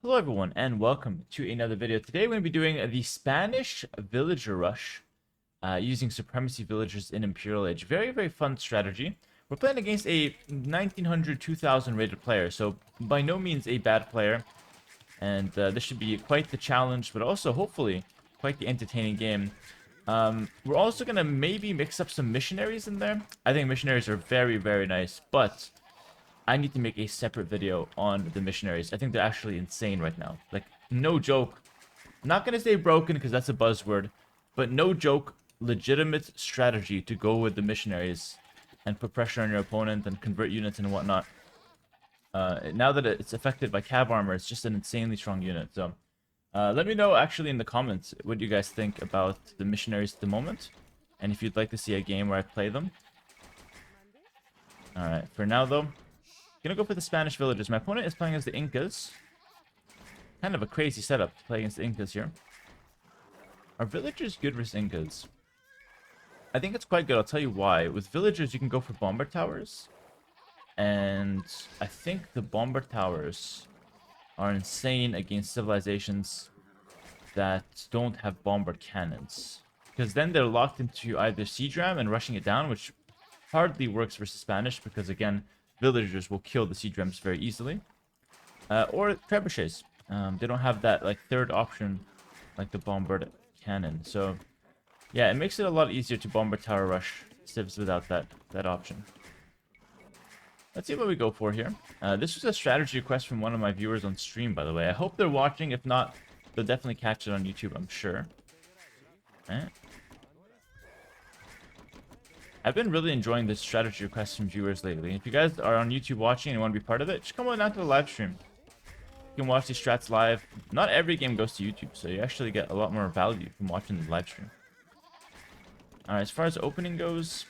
Hello everyone and welcome to another video. Today we're going to be doing the Spanish villager rush using supremacy villagers in Imperial Age. Very fun strategy. We're playing against a 1900-2000 rated player, so by no means a bad player. And this should be quite the challenge, but also hopefully quite the entertaining game. We're also going to maybe mix up some missionaries in there. I think missionaries are very nice, but I need to make a separate video on the missionaries. I think they're actually insane right now. Like, no joke. I'm not going to say broken because that's a buzzword. But no joke, legitimate strategy to go with the missionaries and put pressure on your opponent and convert units and whatnot. Now that it's affected by cav armor, it's just an insanely strong unit. So, let me know actually in the comments what you guys think about the missionaries at the moment. And if you'd like to see a game where I play them. Alright, for now though, gonna go for the Spanish villagers. My opponent is playing as the Incas. Kind of a crazy setup to play against the Incas here. Are villagers good versus Incas? I think it's quite good. I'll tell you why. With villagers, you can go for bomber towers. And I think the bomber towers are insane against civilizations that don't have bomber cannons. Because then they're locked into either siege ram and rushing it down, which hardly works versus Spanish because, again, villagers will kill the siege rams very easily. Or trebuchets. They don't have that like third option like the bombard cannon. So yeah, it makes it a lot easier to bomber tower rush civs without that option. Let's see what we go for here. This was a strategy request from one of my viewers on stream, by the way. I hope they're watching. If not, they'll definitely catch it on YouTube, I'm sure. Alright. I've been really enjoying this strategy request from viewers lately. If you guys are on YouTube watching and want to be part of it, just come on down to the live stream. You can watch these strats live. Not every game goes to YouTube, so you actually get a lot more value from watching the live stream. Alright, as far as opening goes,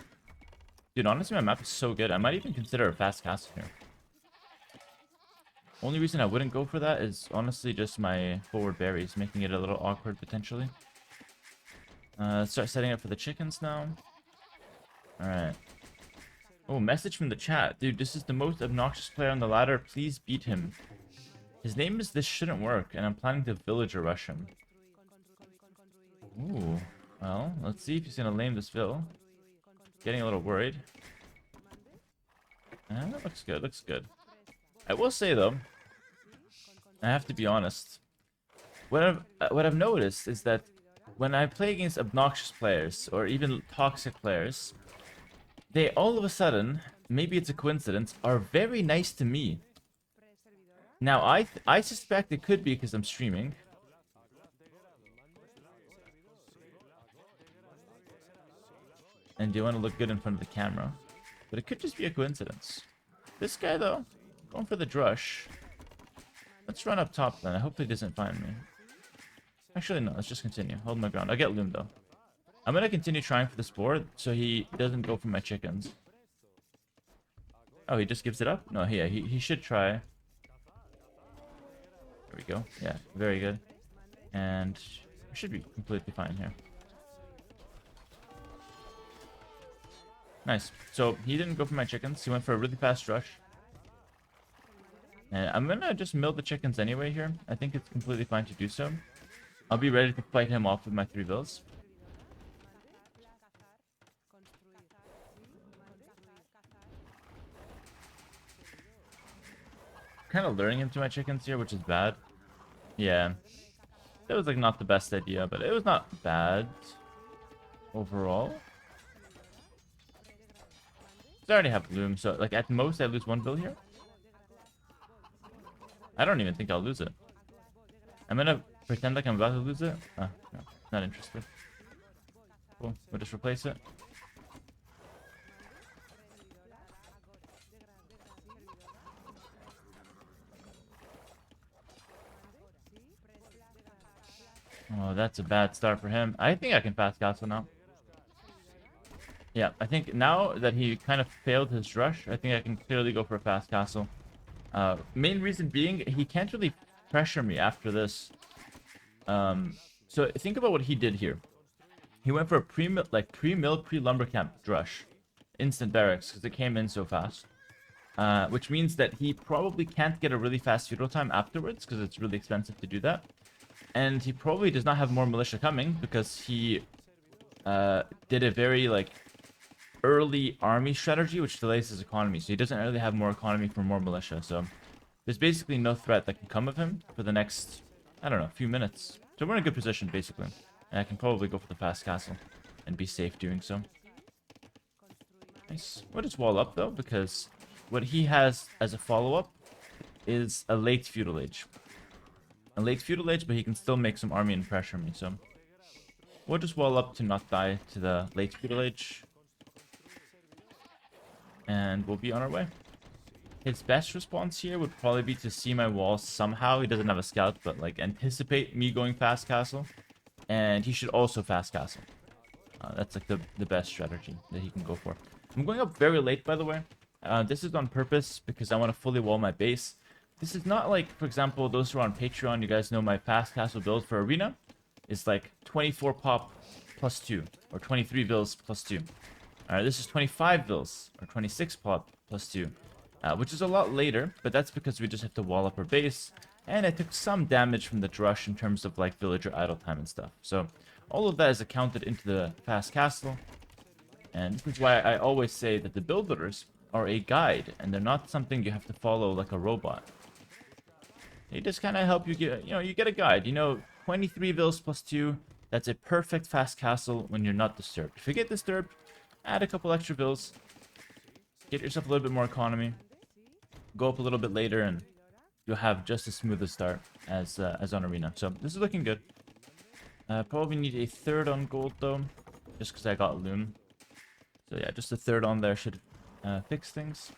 dude, honestly, my map is so good. I might even consider a fast castle here. Only reason I wouldn't go for that is honestly just my forward berries, making it a little awkward potentially. Let's start setting up for the chickens now. Alright. Oh, message from the chat. Dude, this is the most obnoxious player on the ladder. Please beat him. His name is This Shouldn't Work, and I'm planning to villager rush him. Ooh. Well, let's see if he's gonna lame this vill. Getting a little worried. That looks good, looks good. I will say, though, I have to be honest. What I've noticed is that when I play against obnoxious players, or even toxic players, they all of a sudden, maybe it's a coincidence, are very nice to me. Now, I suspect it could be because I'm streaming. And they want to look good in front of the camera. But it could just be a coincidence. This guy, though, going for the drush. Let's run up top then. I hope he doesn't find me. Actually, no. Let's just continue. Hold my ground. I'll get loomed, though. I'm going to continue trying for this board so he doesn't go for my chickens. Oh, he just gives it up? No, yeah, he should try. There we go. Yeah, very good. And we should be completely fine here. Nice. So he didn't go for my chickens. He went for a really fast rush. And I'm going to just mill the chickens anyway here. I think it's completely fine to do so. I'll be ready to fight him off with my 3 vills. Kind of luring him to my chickens here, which is bad. Yeah. That was like not the best idea, but it was not bad overall. I already have loom, so like at most I lose 1 bill here. I don't even think I'll lose it. I'm gonna pretend like I'm about to lose it. No, not interested. Cool, we'll just replace it. Oh, that's a bad start for him. I think I can fast castle now. Yeah, I think now that he kind of failed his rush, I think I can clearly go for a fast castle. Main reason being, he can't really pressure me after this. So think about what he did here. He went for a pre-mill, pre-lumber camp rush. Instant barracks, because it came in so fast. which means that he probably can't get a really fast feudal time afterwards because it's really expensive to do that. And he probably does not have more militia coming because he did a very like early army strategy which delays his economy. So he doesn't really have more economy for more militia. So there's basically no threat that can come of him for the next, I don't know, few minutes. So we're in a good position basically. And I can probably go for the fast castle and be safe doing so. Nice. We'll just wall up though because what he has as a follow-up is a late feudal age. A late feudal age, but he can still make some army and pressure me, so we'll just wall up to not die to the late feudal age. And we'll be on our way. His best response here would probably be to see my walls somehow. He doesn't have a scout, but like anticipate me going fast castle. And he should also fast castle. That's like the best strategy that he can go for. I'm going up very late, by the way. This is on purpose because I want to fully wall my base. This is not like, for example, those who are on Patreon, you guys know my fast castle build for Arena is like 24 pop plus 2, or 23 vills plus 2. Alright, this is 25 vills, or 26 pop plus 2, which is a lot later, but that's because we just have to wall up our base, and I took some damage from the drush in terms of like villager idle time and stuff. So all of that is accounted into the fast castle, and this is why I always say that the builders are a guide, and they're not something you have to follow like a robot. They just kind of help you get, you get a guide. 23 vills plus 2, that's a perfect fast castle when you're not disturbed. If you get disturbed, add a couple extra vills, get yourself a little bit more economy, go up a little bit later, and you'll have just as smooth a start as on Arena. So this is looking good. Probably need a third on gold though, just because I got loom. So yeah, just a third on there should fix things.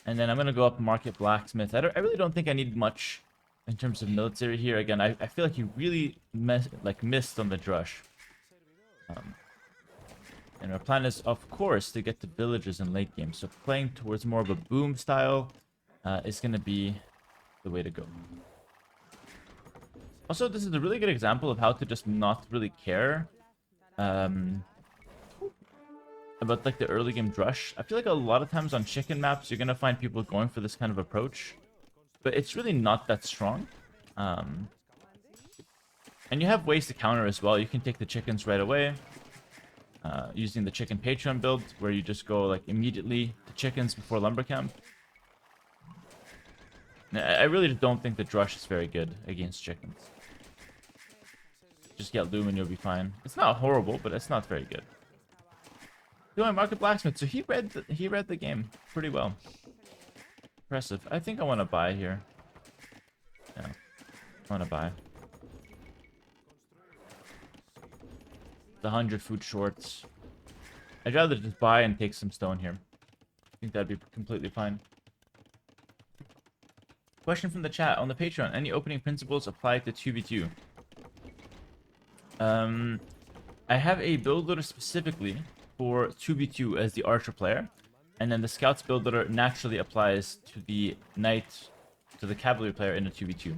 And then I'm going to go up Market Blacksmith. I really don't think I need much in terms of military here. Again, I feel like you really missed on the drush. And our plan is, of course, to get to villages in late game. So playing towards more of a boom style is going to be the way to go. Also, this is a really good example of how to just not really care about like the early game drush. I feel like a lot of times on chicken maps you're gonna find people going for this kind of approach, but it's really not that strong. And you have ways to counter as well. You can take the chickens right away using the chicken Patreon build, where you just go like immediately to chickens before lumber camp. I really don't think the drush is very good against chickens. Just get loom and you'll be fine. It's not horrible, but it's not very good. Doing Market Blacksmith, so he read the game pretty well. Impressive. I think I want to buy here. Yeah, I want to buy. The 100 food shorts. I'd rather just buy and take some stone here. I think that'd be completely fine. Question from the chat on the Patreon: any opening principles apply to 2v2? I have a build loader specifically for 2v2 as the archer player, and then the scouts build loader naturally applies to the knight, to the cavalry player in a 2v2.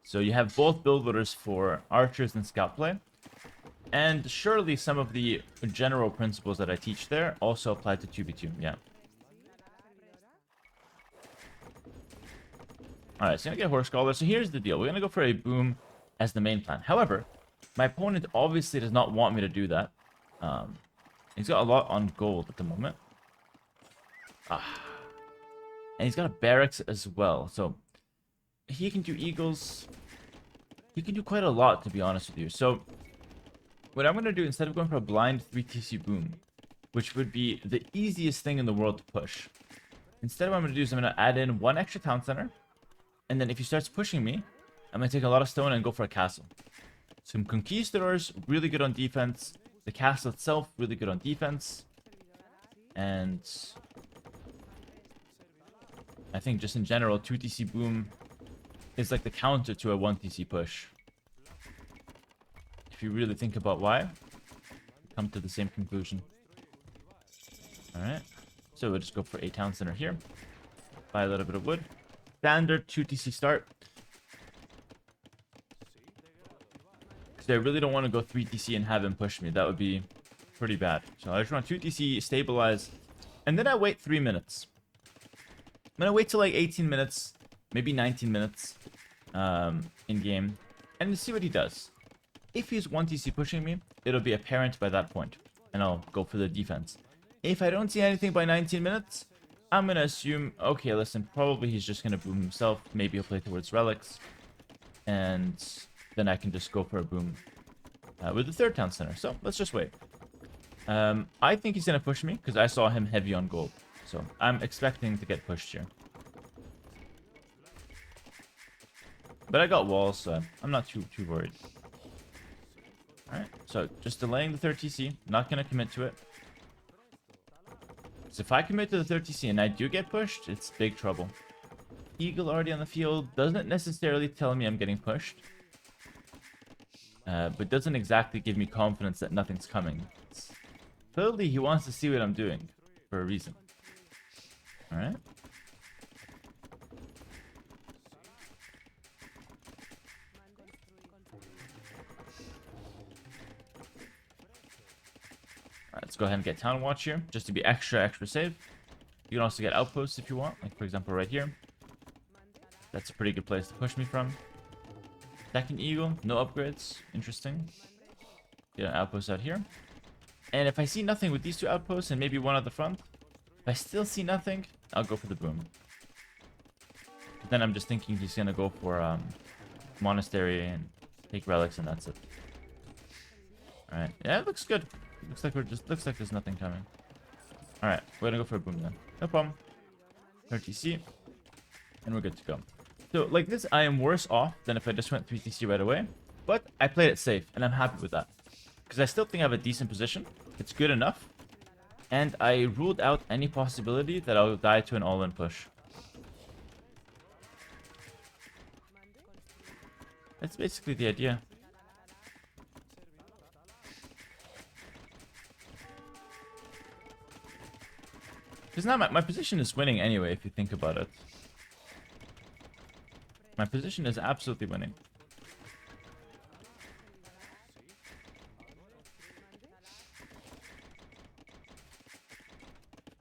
So you have both build loaders for archers and scout play, and surely some of the general principles that I teach there also apply to 2v2. Yeah. Alright, so I'm gonna get Horse Scholar. So here's the deal. We're gonna go for a boom as the main plan. However, my opponent obviously does not want me to do that. He's got a lot on gold at the moment. And he's got a barracks as well. So he can do eagles. He can do quite a lot, to be honest with you. So what I'm going to do, instead of going for a blind 3TC boom, which would be the easiest thing in the world to push, instead what I'm going to do is I'm going to add in one extra town center. And then if he starts pushing me, I'm going to take a lot of stone and go for a castle. Some conquistadors, really good on defense. The castle itself, really good on defense. And I think just in general, 2TC boom is like the counter to a 1TC push. If you really think about why, you come to the same conclusion. Alright, so we'll just go for a town center here. Buy a little bit of wood. Standard 2TC start. So I really don't want to go 3TC and have him push me. That would be pretty bad. So I just want 2TC, stabilize, and then I wait 3 minutes. gonna wait till like 18 minutes, maybe 19 minutes in game, and see what he does. If he's 1TC pushing me, it'll be apparent by that point, and I'll go for the defense. If I don't see anything by 19 minutes, I'm gonna assume, okay, listen, probably he's just gonna boom himself. Maybe he'll play towards relics, and then I can just go for a boom with the third town center. So let's just wait. I think he's gonna push me because I saw him heavy on gold, so I'm expecting to get pushed here. But I got walls, so I'm not too worried. Alright, so just delaying the third TC. Not going to commit to it. So if I commit to the third TC and I do get pushed, it's big trouble. Eagle already on the field doesn't necessarily tell me I'm getting pushed. But doesn't exactly give me confidence that nothing's coming. Clearly, he wants to see what I'm doing for a reason. Alright. Let's go ahead and get Town Watch here, just to be extra safe. You can also get outposts if you want, like for example right here. That's a pretty good place to push me from. Second Eagle, no upgrades, interesting. Get an outpost out here. And if I see nothing with these two outposts and maybe one at the front, if I still see nothing, I'll go for the boom. But then I'm just thinking he's gonna go for Monastery and take relics and that's it. Alright, yeah, it looks good. Looks like there's nothing coming. Alright, we're gonna go for a boom then. No problem. 30C. And we're good to go. So, like this, I am worse off than if I just went 3TC right away. But I played it safe, and I'm happy with that. Because I still think I have a decent position. It's good enough. And I ruled out any possibility that I'll die to an all-in push. That's basically the idea. Because now my position is winning anyway, if you think about it. My position is absolutely winning.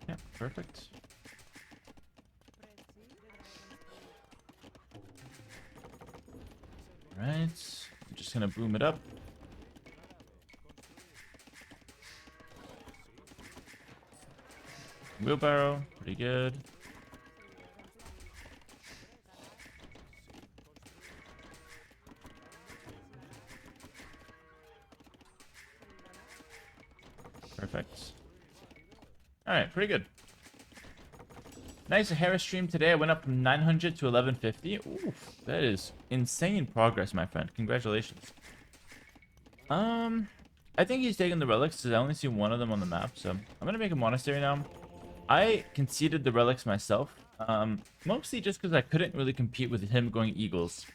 Yeah, perfect. Alright, I'm just gonna boom it up. Wheelbarrow, pretty good. Perfect. Alright, pretty good. Nice Hera stream today. I went up from 900 to 1150. Oof, that is insane progress, my friend. Congratulations. I think he's taking the relics because I only see one of them on the map, so I'm gonna make a monastery now. I conceded the relics myself, mostly just because I couldn't really compete with him going eagles.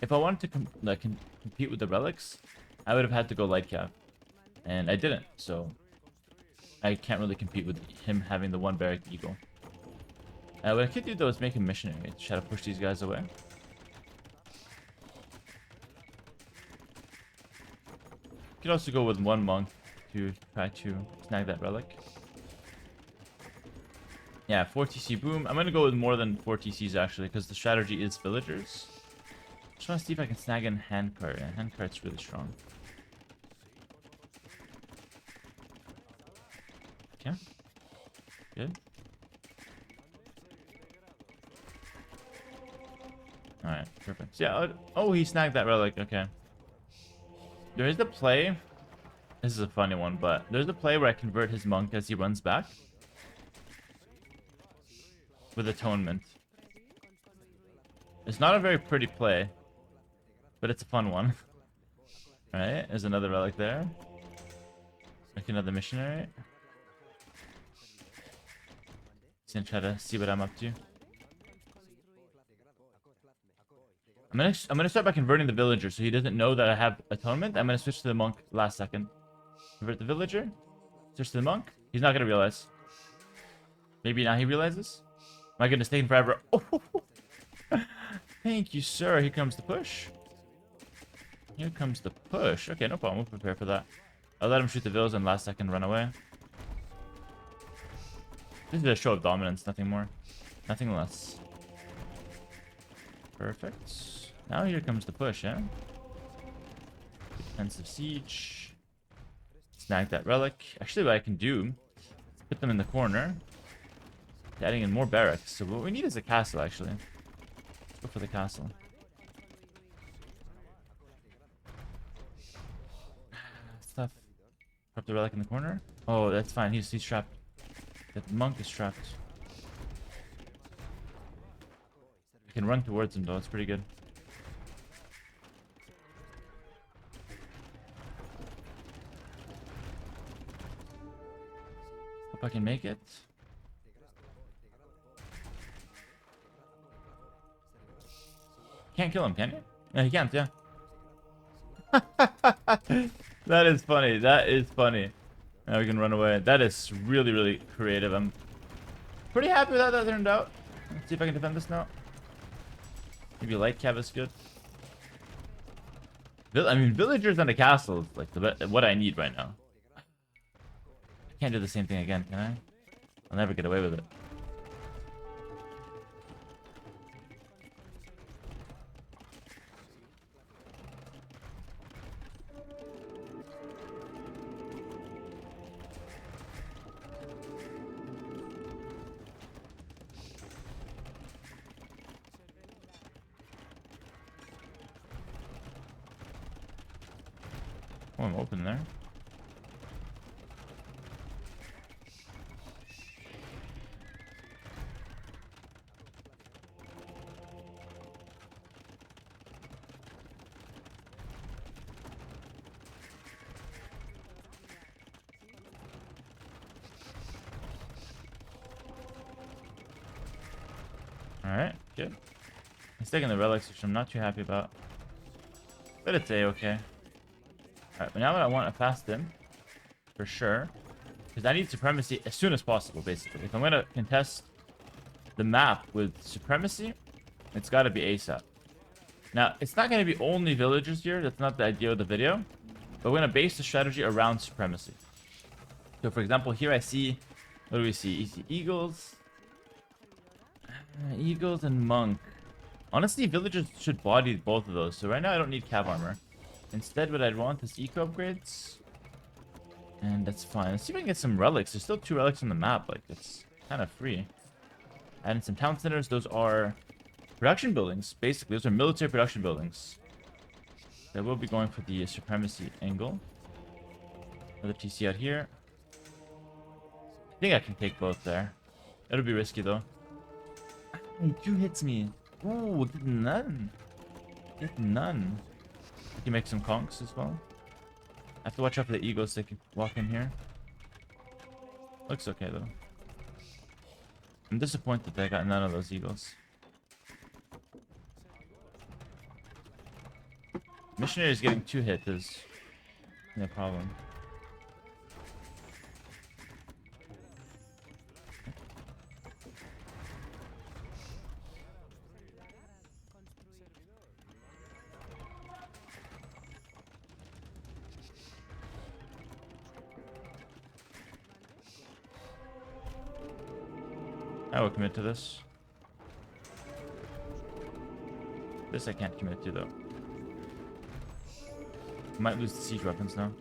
If I wanted to compete with the relics, I would have had to go light cap, and I didn't, so I can't really compete with him having the one barrack eagle. What I could do though is make a missionary to try to push these guys away. Could also go with one monk to try to snag that relic. Yeah, 4TC boom. I'm gonna go with more than 4TCs actually, because the strategy is villagers. Just want to see if I can snag in handcart. Yeah, handcart's really strong. Okay. Good. Alright, perfect. Yeah, oh, he snagged that relic. Okay. There is the play. This is a funny one, but there's a play where I convert his monk as he runs back. With atonement. It's not a very pretty play, but it's a fun one. Alright, there's another relic there. Make another missionary. He's gonna try to see what I'm up to. I'm gonna start by converting the villager so he doesn't know that I have atonement. I'm gonna switch to the monk last second. Convert the villager. Switch to the monk. He's not gonna realize. Maybe now he realizes. Am I gonna stay in forever? Oh, thank you, sir. Here comes the push. Here comes the push. Okay, no problem. We'll prepare for that. I'll let him shoot the villas and last second run away. This is a show of dominance, nothing more. Nothing less. Perfect. Now here comes the push, eh? Defensive siege. Snag that relic. Actually, what I can do is put them in the corner. Adding in more barracks. So what we need is a castle, actually. Let's go for the castle. Stuff. Drop the relic in the corner. Oh, that's fine. He's trapped. That monk is trapped. We can run towards him, though. It's pretty good. Hope I can make it. Can't kill him, can you? Yeah, he can't, yeah. That is funny. That is funny. Now we can run away. That is really, really creative. I'm pretty happy with how that turned out. Let's see if I can defend this now. Maybe light cav is good. I mean, villagers and a castle is like what I need right now. I can't do the same thing again, can I? I'll never get away with it. Oh, I'm open there. Alright, good. He's taking the relics, which I'm not too happy about. But it's A-okay. Alright, but now I want to fast him. For sure. Because I need supremacy as soon as possible, basically. If I'm going to contest the map with supremacy, it's got to be ASAP. Now, it's not going to be only villagers here. That's not the idea of the video. But we're going to base the strategy around supremacy. So, for example, here I see... What do we see? You see eagles. Eagles and monk. Honestly, villagers should body both of those. So right now I don't need cav armor. Instead, what I'd want is eco upgrades. And that's fine. Let's see if I can get some relics. There's still 2 relics on the map. Like, it's kind of free. Adding some town centers. Those are production buildings, basically. Those are military production buildings. I will be going for the supremacy angle. Another TC out here. I think I can take both there. It'll be risky, though. 2 hits me. Ooh, did none. Did none. I can make some conks as well. I have to watch out for the eagles. They can walk in here. Looks okay, though. I'm disappointed that I got none of those eagles. Missionary is getting 2 hits is no problem. I will commit to this. This I can't commit to, though. Might lose the siege weapons now.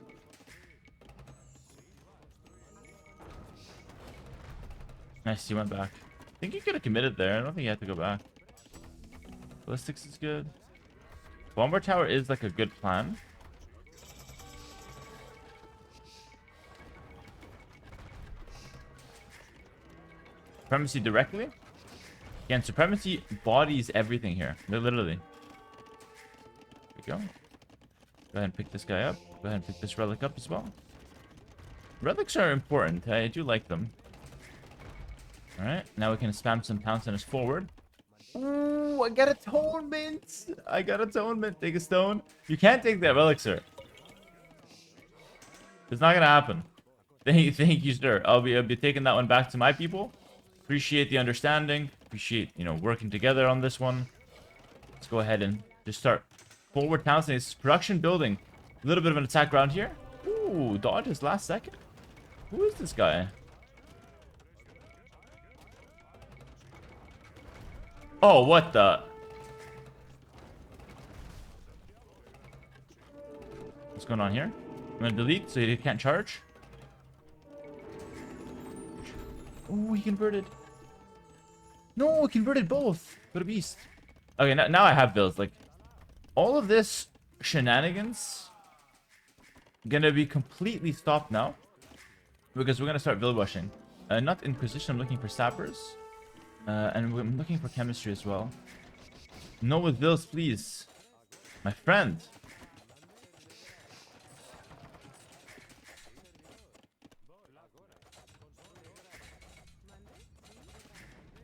Nice, he went back. I think he could have committed there. I don't think he had to go back. Ballistics is good. Bomber tower is like a good plan. Supremacy directly. Again, supremacy bodies everything here. Literally. There we go. Go ahead and pick this guy up. Go ahead and pick this relic up as well. Relics are important. I do like them. Alright, now we can spam some town centers forward. Ooh, I got atonement. I got atonement. Take a stone. You can't take that relic, sir. It's not gonna happen. Thank you, sir. I'll be taking that one back to my people. Appreciate the understanding. Appreciate, you know, working together on this one. Let's go ahead and just start forward town centers. Production building. A little bit of an attack around here. Ooh, dodges last second. Who is this guy? Oh, what the? What's going on here? I'm gonna delete so he can't charge. Oh, he converted. No, he converted both. What a beast. Okay, now I have builds. Like, all of this shenanigans gonna be completely stopped now. Because we're gonna start build rushing. Not Inquisition, I'm looking for sappers. And I'm looking for chemistry as well. No with builds, please. My friend.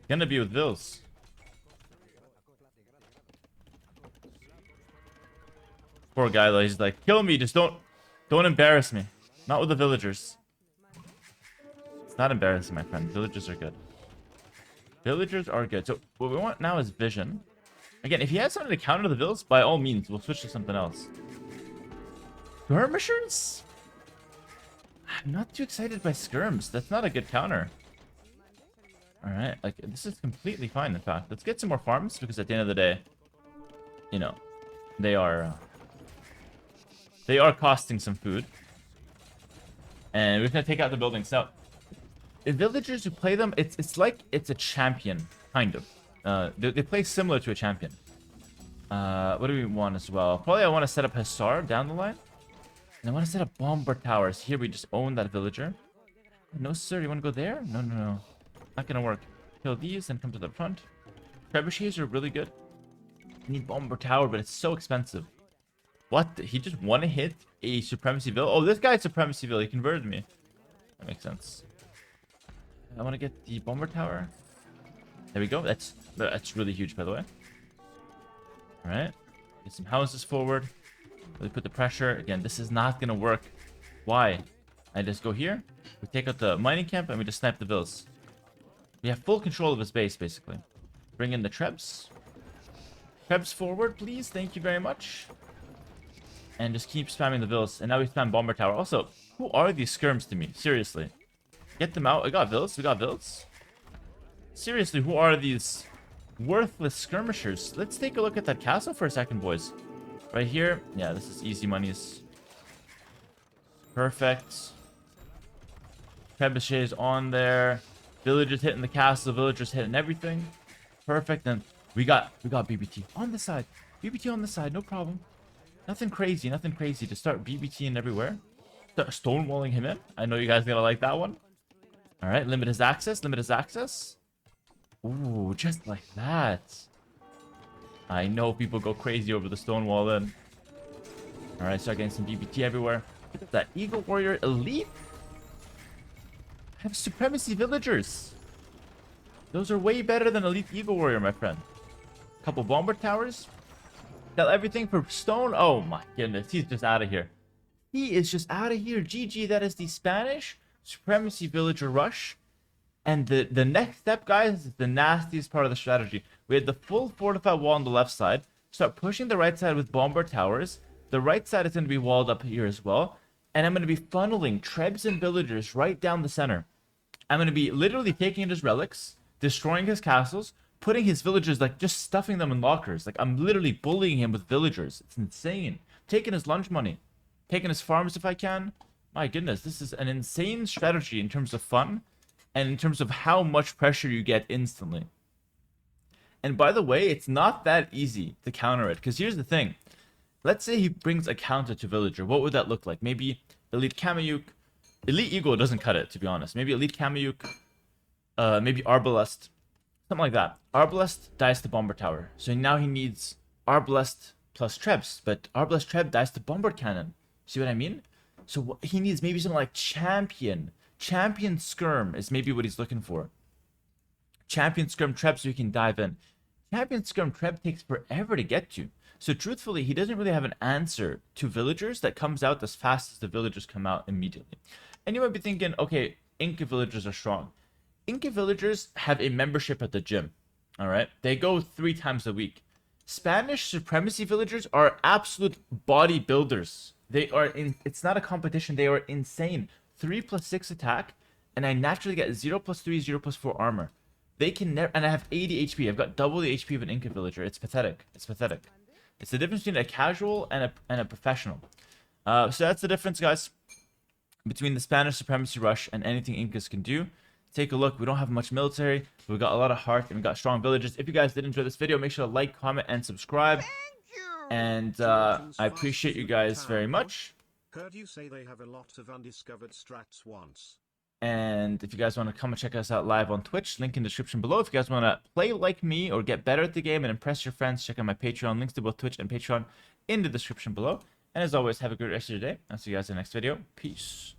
Gonna be with Vils. Poor guy though, he's like, kill me, just don't embarrass me. Not with the villagers. It's not embarrassing, my friend. Villagers are good. Villagers are good. So what we want now is vision. Again, if he has something to counter the Vils, by all means, we'll switch to something else. Skirmishers? I'm not too excited by skirms. That's not a good counter. Alright, like, this is completely fine, in fact. Let's get some more farms, because at the end of the day, you know, they are costing some food. And we're going to take out the buildings. Now, the villagers who play them, it's like it's a champion, kind of. They play similar to a champion. What do we want as well? Probably I want to set up Hussar down the line. And I want to set up Bomber Towers. Here, we just own that villager. No, sir, you want to go there? No, no, no. Not gonna work. Kill these and come to the front. Trebuchets are really good. I need Bomber Tower, but it's so expensive. What? He just want to hit a Supremacy Ville? Oh, this guy's Supremacy Ville. He converted me. That makes sense. I want to get the Bomber Tower. There we go. That's really huge, by the way. Alright. Get some houses forward. Really put the pressure. Again, this is not gonna work. Why? I just go here. We take out the mining camp and we just snipe the Vills. We have full control of his base, basically. Bring in the Trebs. Trebs forward, please. Thank you very much. And just keep spamming the Vills. And now we spam Bomber Tower. Also, who are these skirms to me? Seriously. Get them out. I got Vills. We got Vills. Seriously, who are these worthless skirmishers? Let's take a look at that castle for a second, boys. Right here. Yeah, this is easy monies. Perfect. Trebuchets on there. Villagers hitting the castle, villagers hitting everything. Perfect. And we got BBT on the side. BBT on the side, no problem. Nothing crazy, nothing crazy. To start BBTing everywhere. Start stonewalling him in. I know you guys are gonna like that one. Alright, limit his access, limit his access. Ooh, just like that. I know people go crazy over the stonewall in. Alright, start getting some BBT everywhere. Look at that. Eagle Warrior Elite. Have Supremacy Villagers. Those are way better than Elite Eagle Warrior, my friend. Couple Bomber Towers. Sell everything for stone. Oh my goodness, he's just out of here. He is just out of here. GG, that is the Spanish Supremacy Villager Rush. And the next step, guys, is the nastiest part of the strategy. We had the full fortified wall on the left side. Start pushing the right side with Bomber Towers. The right side is going to be walled up here as well. And I'm going to be funneling Trebs and Villagers right down the center. I'm going to be literally taking his relics, destroying his castles, putting his villagers, like, just stuffing them in lockers. Like, I'm literally bullying him with villagers. It's insane. Taking his lunch money. Taking his farms if I can. My goodness, this is an insane strategy in terms of fun. And in terms of how much pressure you get instantly. And by the way, it's not that easy to counter it. Because here's the thing. Let's say he brings a counter to Villager. What would that look like? Maybe Elite Kameyuk. Elite Eagle doesn't cut it, to be honest. Maybe Elite Kameyuk. Maybe Arbalest. Something like that. Arbalest dies to Bomber Tower. So now he needs Arbalest plus Trebs. But Arbalest Treb dies to Bomber Cannon. See what I mean? So he needs maybe something like Champion. Champion Skirm is maybe what he's looking for. Champion Skirm Treb so he can dive in. Champion Skirm Treb takes forever to get to. So truthfully, he doesn't really have an answer to villagers that comes out as fast as the villagers come out immediately. And you might be thinking, okay, Inca villagers are strong. Inca villagers have a membership at the gym. Alright? They go 3 times a week. Spanish Supremacy villagers are absolute bodybuilders. They are it's not a competition, they are insane. 3+6 attack, and I naturally get 0+3, 0+4 armor. They can never, and I have 80 HP. I've got double the HP of an Inca villager. It's pathetic. It's pathetic. It's the difference between a casual and a professional. So that's the difference, guys, between the Spanish supremacy rush and anything Incas can do. Take a look. We don't have much military, but we got a lot of heart and we got strong villagers. If you guys did enjoy this video, make sure to like, comment, and subscribe. And I appreciate you guys very much. Heard you say they have a lot of undiscovered strats once. And if you guys want to come and check us out live on Twitch, link in the description below. If you guys want to play like me or get better at the game and impress your friends, check out my Patreon. Links to both Twitch and Patreon in the description below. And as always, have a great rest of your day. I'll see you guys in the next video. Peace.